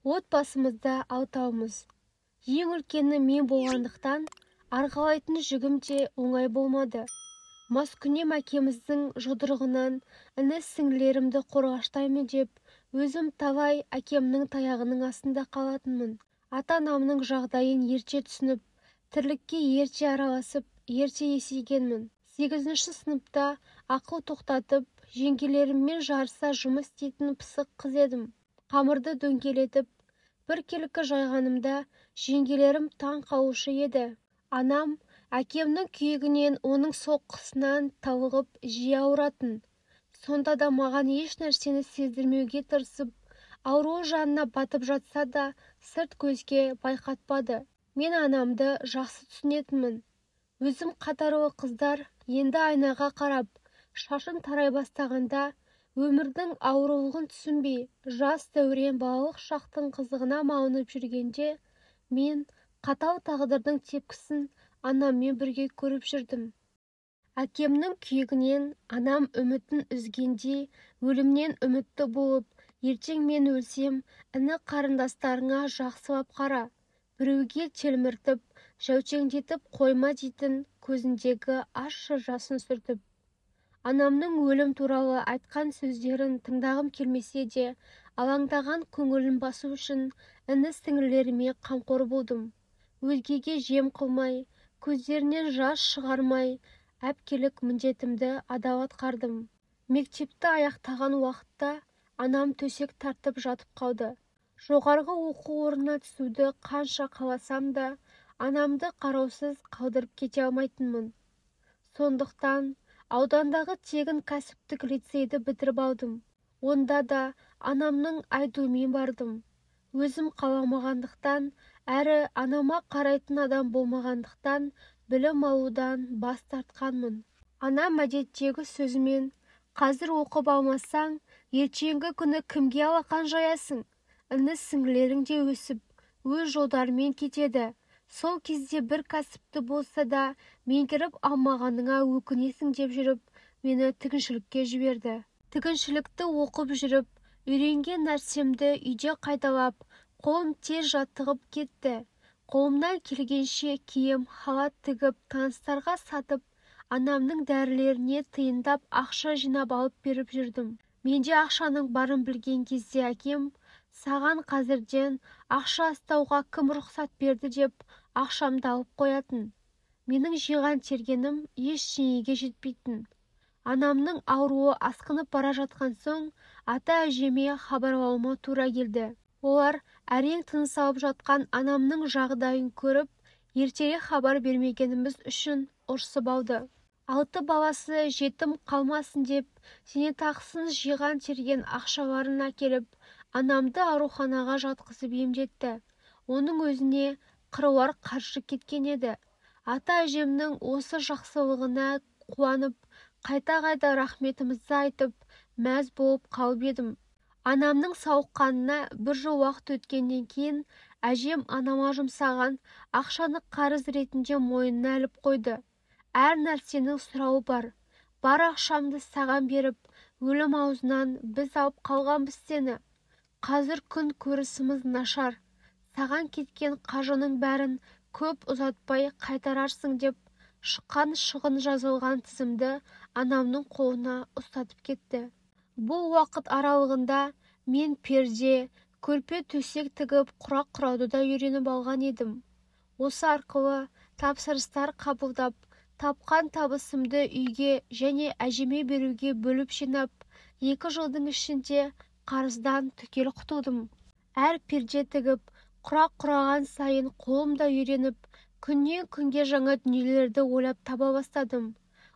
Отбасымызда алтаумыз. Ең үлкені мен болғандықтан, арғалайтын жүгім де оңай болмады. Маскүнем әкеміздің жұдырығынан іні-сіңлілерімді қорғаштаймын деп, өзім талай әкемнің таяғының астында қалатынмын. Ата-анамның жағдайын ерте түсініп, тірлікке ерте араласып, ерте есейгенмін. 8-ші сыныпта ақыл тоқтатып, жеңгелеріммен жарыса жұмыс істейтін пысық қыз едім. Қамырды дөңгелетіп, бір келкі жайғанымда жеңгелерім таң қалушы еді. Анам әкемнің күйігінен, оның соққысынан талығып жиі ауыратын. Сонда да маған еш нәрсені сездірмеуге тырысып, ауруы жанына батып жатса да сырт көзге байқатпады. Мен анамды жақсы түсінетінмін. Өзім қатарлы қыздар енді айнаға қарап, шашын тарай бастағанда, өмірдің аурулығын түсінбей, жас дәурен балалық шақтың қызығына малынып жүргенде, мен қатал тағдырдың тепкісін анаммен бірге көріп жүрдім. Әкемнің күйігінен анам үмітін үзгендей, өлімнен үмітті болып, ертең мен өлсем, іні қарындастарыңа жақсылап қара, біреуге телміртіп, жәутеңдетіп қойма дейтін көзіндегі ащы жасын сүртіп. Анамның өлім туралы айтқан сөздерін тыңдағым келмесе де, алаңдаған көңілін басу үшін іні-сіңлілеріме қамқор болдым. Өзгеге жем қылмай, көздерінен жас шығармай, әпкелік міндетімді адал атқардым. Мектепті аяқтаған уақытта анам төсек тартып жатып қалды. Жоғарғы оқу орнына түсуді қанша қаласам да, анамды қараусыз қалдырып кете алмайтынмын. Сондықтан аудандағы тегін кәсіптік лицейді бітіріп алдым. Онда да анамның айтуымен бардым. Өзім қаламағандықтан, әрі анама қарайтын адам болмағандықтан, білім алудан бас тартқанмын. Анам әдеттегі сөзімен, қазір оқып алмасаң, ертеңгі күні кімге алақан жаясың? Іні-сіңлілерің де өсіп, өз жолдарымен кетеді. Сол кезде бір кәсіпті болса да меңгеріп алмағаныңа өкінесің деп жүріп, мені тігіншілікке жіберді. Тігіншілікті оқып жүріп, үйренген нәрсемді үйде қайталап, қолым тез жаттығып кетті. Қолымнан келгенше киім, халат тігіп, таныстарға сатып, анамның дәрілеріне тиындап ақша жинап алып беріп жүрдім. Менде ақшаның барын білген кезде әкем, саған қазірден ақша астауға кім рұқсат берді деп ақшамды алып қоятын. Менің жиған тергенім ештеңеге жетпейтін. Анамның ауруы асқынып бара жатқан соң, ата-әжеме хабарлауыма тура келді. Олар әрең тыныс алып жатқан анамның жағдайын көріп, ертерек хабар бермегеніміз үшін ұрсып алды. 6 баласы жетім қалмасын деп, зейнетақысын жиған терген ақшаларын әкеліп, анамды ауруханаға жатқызып емдетті. Оның өзіне қыруар қаржы кеткен еді. Ата-әжемнің осы жақсылығына қуанып, қайта-қайта рахметімізді айтып, мәз болып қалып едім. Анамның сауыққанына 1 жыл уақыт өткеннен кейін, әжем анама жұмсаған ақшаны қарыз ретінде мойнына іліп қойды. Әр нәрсенің сұрауы бар. Бар ақшамды саған беріп, өлім аузынан біз алып қалғанбыз сені. Қазір күн көрісіміз нашар. Саған кеткен қажының бәрін көп ұзатпай қайтарарсың деп, шыққан шығын жазылған тізімді анамның қолына ұстатып кетті. Бұл уақыт аралығында мен перде, көрпе төсек тігіп, құрақ құрауды да үйреніп алған едім. Осы арқылы тапсырыстар қабылдап, тапқан табысымды үйге және әжеме беруге бөліп жинап, 2 жылдың ішінде қарыздан түгел құтылдым. Әр перде тігіп, құрақ құраған сайын қолымда үйреніп, күннен күнге жаңа дүниелерді ойлап таба бастадым.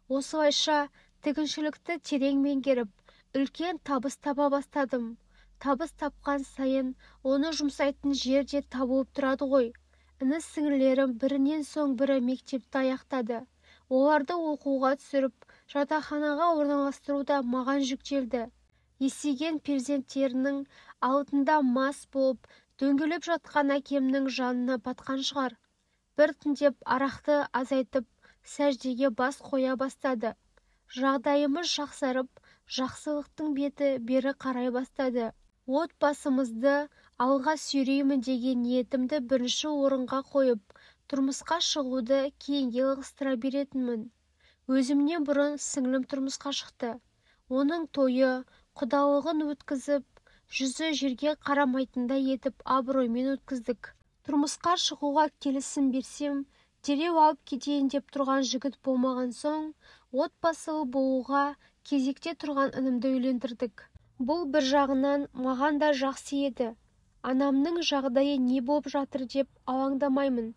Осылайша тігіншілікті терең меңгеріп, үлкен табыс таба бастадым. Табыс тапқан сайын оны жұмсайтын жерде табылып тұрады ғой. Іні-сіңлілерім бірінен соң бірі мектепті аяқтады. Оларды оқуға түсіріп, жатақханаға орналастыру да маған жүктелді. Есейген перзенттерінің алдында мас болып, дөңгелеп жатқан әкемнің жанына батқан шығар. Біртіндеп арақты азайтып, сәждеге бас қоя бастады. Жағдайымыз жақсарып, жақсылықтың беті бері қарай бастады. Отбасымызды Алға сүйреймін деген ниетімді бірінші орынға қойып, тұрмысқа шығуды кейінге ығыстыра беретінмін. Өзімнен бұрын сіңлім тұрмысқа шықты. Оның тойы, құдалығын өткізіп, жүзі жерге қарамайтындай етіп абыроймен өткіздік. Тұрмысқа шығуға келісім берсем, дереу алып кетейін деп тұрған жігіт болмаған соң, отбасылы болуға кезекте тұрған інімді үйлендірдік. Бұл бір жағынан маған да жақсы еді. Анамның жағдайы не болып жатыр деп алаңдамаймын.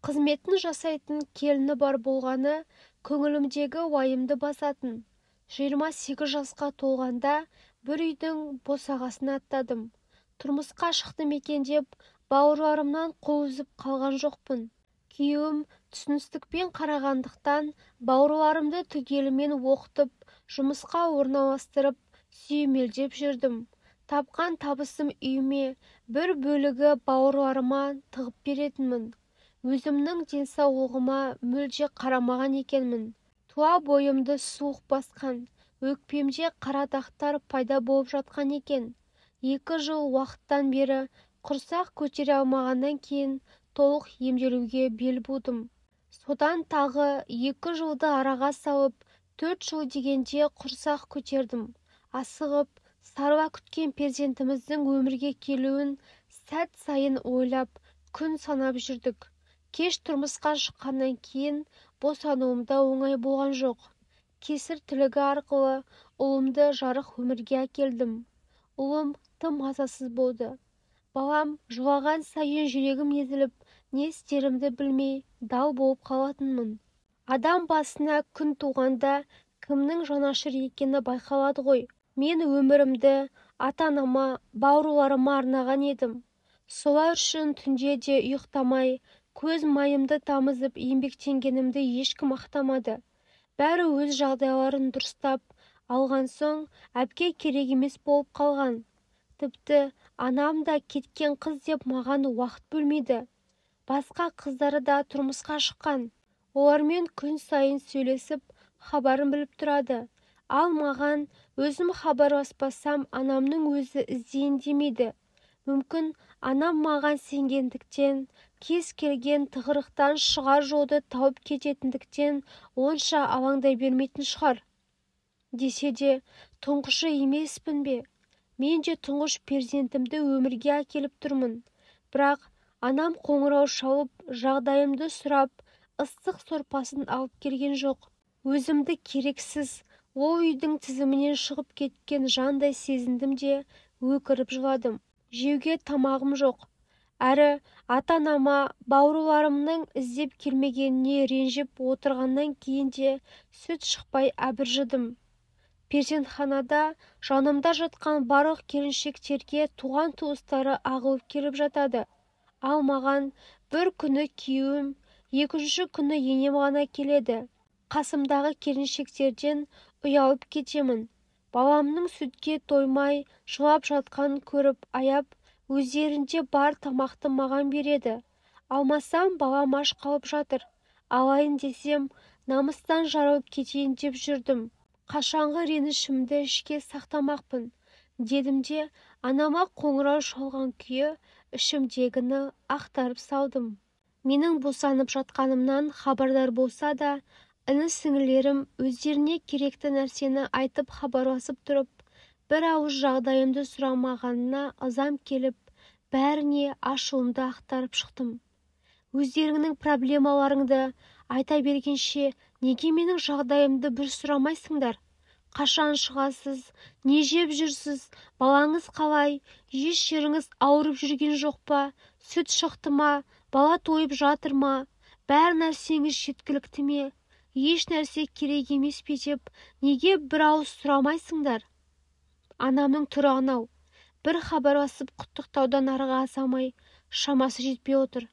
Қызметін жасайтын келіні бар болғаны көңілімдегі уайымды басатын. 28 жасқа толғанда бір үйдің босағасын аттадым. Тұрмысқа шықтым екен деп бауырларымнан қол үзіп қалған жоқпын. Күйеуім түсіністікпен қарағандықтан бауырларымды түгелімен оқытып, жұмысқа орналастырып, сүйемелдеп жүрдім. Тапқан табысым үйіме, бір бөлігі бауырларыма тығып беретінмін. Өзімнің денсаулығыма мүлде қарамаған екенмін. Туа бойымды суық басқан, өкпемде қара дақтар пайда болып жатқан екен. 2 жыл уақыттан бері құрсақ көтере алмағаннан кейін толық емделуге бел будым. Содан тағы 2 жылды араға салып, 4 жыл дегенде құрсақ көтердім. Асығып, саруа күткен перзентіміздің өмірге келуін сәт сайын ойлап, күн санап жүрдік. Кеш тұрмысқа шыққаннан кейін босануымда оңай болған жоқ. Кесір тілігі арқылы ұлымды жарық өмірге әкелдім. Ұлым тым мазасыз болды. Балам жылаған сайын жүрегім езіліп, не істерімді білмей дал болып қалатынмын. Адам басына күн туғанда кімнің жанашыр екені байқалады ғой. Мен өмірімді ата-анама, бауырларыма арнаған едім. Солар үшін түнде де ұйықтамай, көз майымды тамызып еңбектенгенімді ешкім ақтамады. Бәрі өз жағдайларын дұрыстап алған соң әпке керек емес болып қалған. Тіпті анам да кеткен қыз деп маған уақыт бөлмейді. Басқа қыздары да тұрмысқа шыққан. Олармен күн сайын сөйлесіп, хабарын біліп тұрады. Ал маған өзім хабарласпасам, анамның өзі іздейін демейді. Мүмкін анам маған сенгендіктен, кез келген тығырықтан шығар жолды тауып кететіндіктен онша алаңдай бермейтін шығар. Десе де, тұңғышы емеспін бе? Мен де тұңғыш перзентімді өмірге әкеліп тұрмын. Бірақ анам қоңырау шалып, жағдайымды сұрап, ыстық сорпасын алып келген жоқ. Өзімді керексіз, ол үйдің тізімінен шығып кеткен жандай сезіндім де өкіріп жыладым. Жеуге тамағым жоқ. Әрі ата-анама, бауырларымның іздеп келмегеніне ренжіп отырғаннан кейін де сүт шықпай әбіржідім. Перзентханада жанымда жатқан барлық келіншектерге туған туыстары ағылып келіп жатады. Ал маған бір күні күйеуім, 2-ші күні енем ғана келеді. Қасымдағы келіншектерден ұялып кетемін. Баламның сүтке тоймай жылап жатқанын көріп аяп, өздерінде бар тамақты маған береді. Алмасам, балам аш қалып жатыр. Алайын десем, намыстан жарылып кетейін деп жүрдім. Қашанғы ренішімді ішке сақтамақпын, дедім де, анама қоңырау шалған күйі ішімдегіні ақтарып салдым. Менің босанып жатқанымнан хабардар болса да, іні-сіңілерім өздеріне керекті нәрсені айтып хабарласып тұрып, бір ауыз жағдайымды сұрамағанына ызам келіп, бәріне ашуымды ақтарып шықтым. Өздеріңнің проблемаларыңды айта бергенше, неге менің жағдайымды бір сұрамайсыңдар? Қашан шығасыз, не жеп жүрсіз, балаңыз қалай, еш жеріңіз ауырып жүрген жоқ па, сүт шықты ма, бала тойып жатыр ма, бәр нәрсеңіз жеткілікті ме, еш нәрсе керек емес пе деп, неге бір ауыз сұрамайсыңдар? Анамның түрі анау, бір хабарласып құттықтаудан арыға асамай, шамасы жетпей отыр.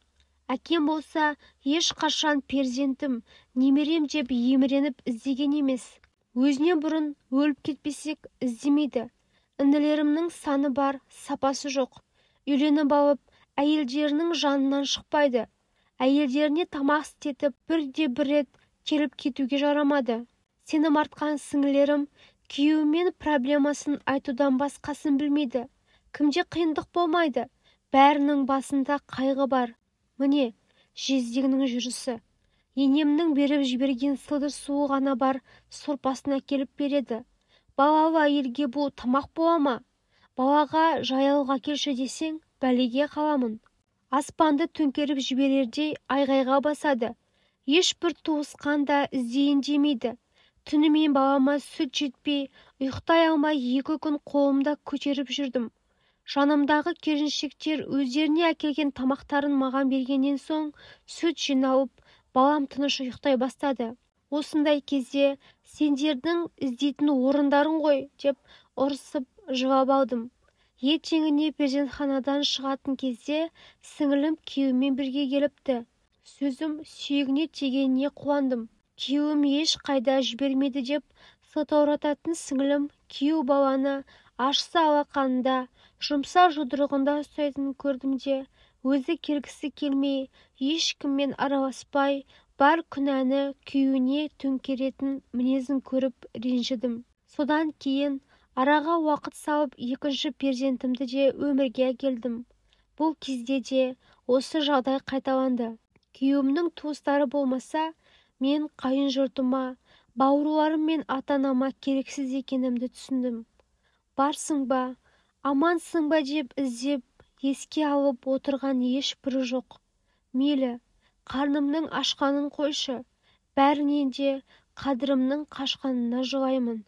Әкем болса, еш қашан перзентім, немерем деп еміреніп іздеген емес. Өзіне бұрын өліп кетпесек іздемейді. Інілерімнің саны бар, сапасы жоқ. Үйленіп алып, әйелдерінің жанынан шықпайды. Әйелдеріне тамақ істетіп, бірде-бір рет келіп кетуге жарамады. Сенім артқан сіңілерім күйеуімен проблемасын айтудан басқасын білмейді. Кімде қиындық болмайды? бәрінің басында қайғы бар. Міне, жездеңнің жүрісі. Енемнің беріп жіберген сылдыр суы ғана бар сорпасын әкеліп береді. Балалы әйелге бұл тамақ бола ма? Балаға жайлауға келші десең, бәлеге қаламын. Аспанды төңкеріп жіберердей айғайға басады. Ешбір туысқан да іздейін демейді. Түнімен балама сүт жетпей, ұйықтай алмай 2 күн қолымда көтеріп жүрдім. Жанымдағы келіншектер өздеріне әкелген тамақтарын маған бергеннен соң сүт жиналып, балам тыныш ұйықтай бастады. Осындай кезде сендердің іздейтін орындарың ғой деп ұрысып жылап алдым. Ертеңіне перзентханадан шығатын кезде сіңілім күйеуімен бірге келіпті. Сөзім сүйегіне тигеніне қуандым. Күйеуім еш қайда жібермеді деп сылтаурататын сіңілім күйеу баланы ашса алақанында, жұмсақ жұдырығында ұстайтынын көрдім де, өзі келгісі келмей, ешкіммен араласпай, бар күнәні күйеуіне төңкеретін мінезін көріп ренжідім. Содан кейін араға уақыт салып 2-ші перзентімді де өмірге әкелдім. Бұл кезде де осы жағдай қайталанды. Күйеуімнің туыстары болмаса, мен қайын жұртыма, бауырларым мен ата-анама керексіз екенімді түсіндім. Барсың ба, амансың ба деп іздеп, еске алып отырған ешбірі жоқ. Мейлі, қарнымның ашқанын қойшы, бәрінен де қадірімнің қашқанына жылаймын.